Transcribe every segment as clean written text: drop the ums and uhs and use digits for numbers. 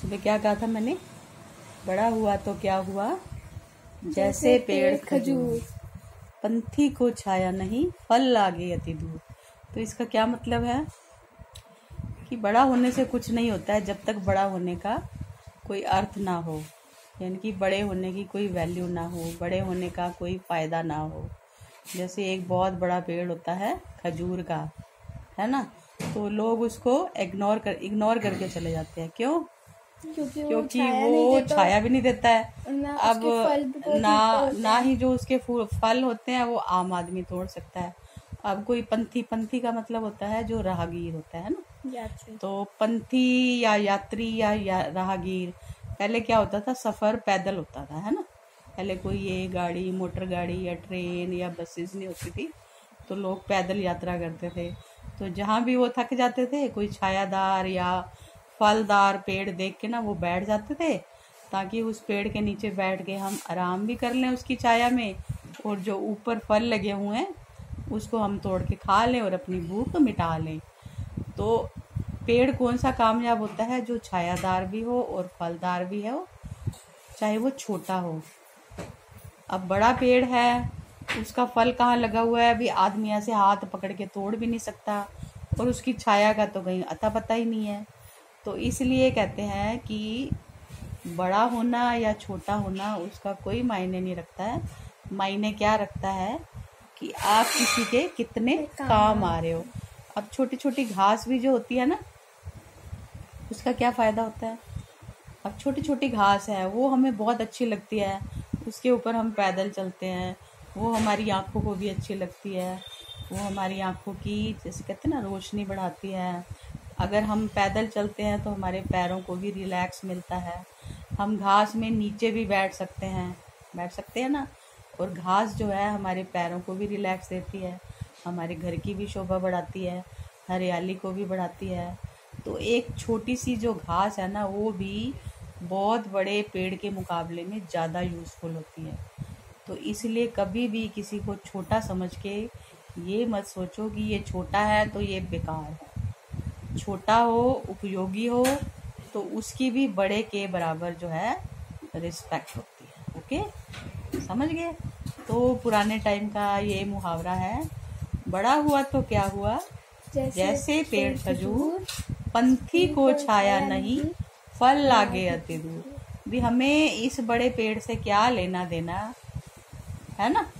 सुबह क्या कहा था मैंने? बड़ा हुआ तो क्या हुआ, जैसे पेड़ खजूर, पंथी को छाया नहीं, फल लागे अति दूर। तो इसका क्या मतलब है कि बड़ा होने से कुछ नहीं होता है जब तक बड़ा होने का कोई अर्थ ना हो, यानी कि बड़े होने की कोई वैल्यू ना हो, बड़े होने का कोई फ़ायदा ना हो। जैसे एक बहुत बड़ा पेड़ होता है खजूर का, है ना, तो लोग उसको इग्नोर करके चले जाते हैं। क्यों? क्योंकि वो छाया भी नहीं देता है। अब ना ही जो उसके फल होते हैं वो आम आदमी तोड़ सकता है। अब कोई पंथी का मतलब होता है जो राहगीर होता है ना, तो पंथी या यात्री या राहगीर, पहले क्या होता था, सफ़र पैदल होता था, है ना। पहले कोई ये गाड़ी, मोटर गाड़ी या ट्रेन या बसेस नहीं होती थी, तो लोग पैदल यात्रा करते थे। तो जहाँ भी वो थक जाते थे, कोई छायादार या फलदार पेड़ देख के ना वो बैठ जाते थे, ताकि उस पेड़ के नीचे बैठ के हम आराम भी कर लें उसकी छाया में, और जो ऊपर फल लगे हुए हैं उसको हम तोड़ के खा लें और अपनी भूख मिटा लें। तो पेड़ कौन सा कामयाब होता है? जो छायादार भी हो और फलदार भी हो, चाहे वो छोटा हो। अब बड़ा पेड़ है, उसका फल कहाँ लगा हुआ है, अभी आदमी ऐसे हाथ पकड़ के तोड़ भी नहीं सकता, और उसकी छाया का तो कहीं अता पता ही नहीं है। तो इसलिए कहते हैं कि बड़ा होना या छोटा होना उसका कोई मायने नहीं रखता है। मायने क्या रखता है कि आप किसी के कितने काम आ रहे हो। अब छोटी छोटी घास भी जो होती है ना, उसका क्या फ़ायदा होता है? अब छोटी छोटी घास है, वो हमें बहुत अच्छी लगती है, उसके ऊपर हम पैदल चलते हैं, वो हमारी आँखों को भी अच्छी लगती है, वो हमारी आँखों की, जैसे कहते हैं ना, रोशनी बढ़ाती है। अगर हम पैदल चलते हैं तो हमारे पैरों को भी रिलैक्स मिलता है। हम घास में नीचे भी बैठ सकते हैं ना, और घास जो है हमारे पैरों को भी रिलैक्स देती है, हमारे घर की भी शोभा बढ़ाती है, हरियाली को भी बढ़ाती है। तो एक छोटी सी जो घास है ना, वो भी बहुत बड़े पेड़ के मुकाबले में ज़्यादा यूज़फुल होती है। तो इसलिए कभी भी किसी को छोटा समझ के ये मत सोचो कि ये छोटा है तो ये बेकार है। छोटा हो, उपयोगी हो, तो उसकी भी बड़े के बराबर जो है रिस्पेक्ट होती है। ओके, समझ गए? तो पुराने टाइम का ये मुहावरा है, बड़ा हुआ तो क्या हुआ, जैसे पेड़ खजूर, पंथी को छाया नहीं, फल लागे अति दूर। भी हमें इस बड़े पेड़ से क्या लेना देना है ना,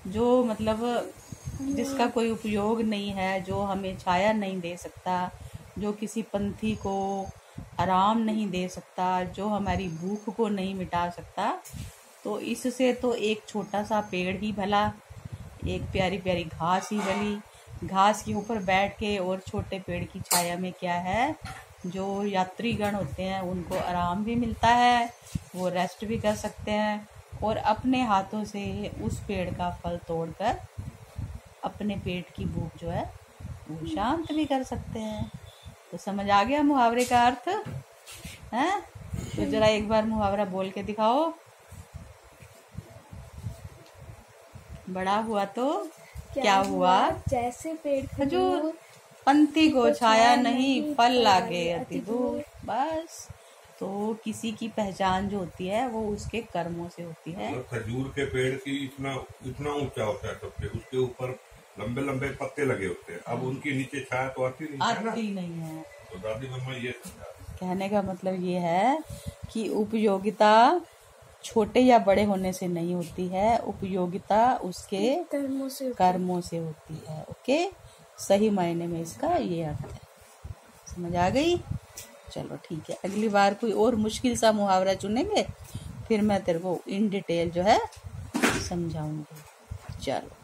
जो मतलब जिसका कोई उपयोग नहीं है, जो हमें छाया नहीं दे सकता, जो किसी पंथी को आराम नहीं दे सकता, जो हमारी भूख को नहीं मिटा सकता। तो इससे तो एक छोटा सा पेड़ ही भला, एक प्यारी प्यारी घास ही भली। घास के ऊपर बैठ के और छोटे पेड़ की छाया में क्या है, जो यात्रीगण होते हैं उनको आराम भी मिलता है, वो रेस्ट भी कर सकते हैं, और अपने हाथों से उस पेड़ का फल तोड़कर अपने पेट की भूख जो है वो शांत भी कर सकते हैं। तो समझ आ गया मुहावरे का अर्थ है? तो जरा एक बार मुहावरा बोल के दिखाओ। बड़ा हुआ तो क्या हुआ, जैसे पेड़ खजूर, पंथी को छाया नहीं, फल लागे अति दूर। बस, तो किसी की पहचान जो होती है वो उसके कर्मों से होती है। खजूर के पेड़ की इतना ऊंचा होता है सबसे, उसके ऊपर लंबे लंबे पत्ते लगे होते हैं। अब उनके नीचे छाया तो आती नहीं है। तो दादी मम्मा ये कहने का मतलब ये है कि उपयोगिता छोटे या बड़े होने से नहीं होती है, उपयोगिता उसके कर्मों से होती है। ओके, सही मायने में इसका ये अर्थ है। समझ आ गई? चलो ठीक है, अगली बार कोई और मुश्किल सा मुहावरा चुनेंगे, फिर मैं तेरे को इन डिटेल जो है समझाऊंगी। चलो।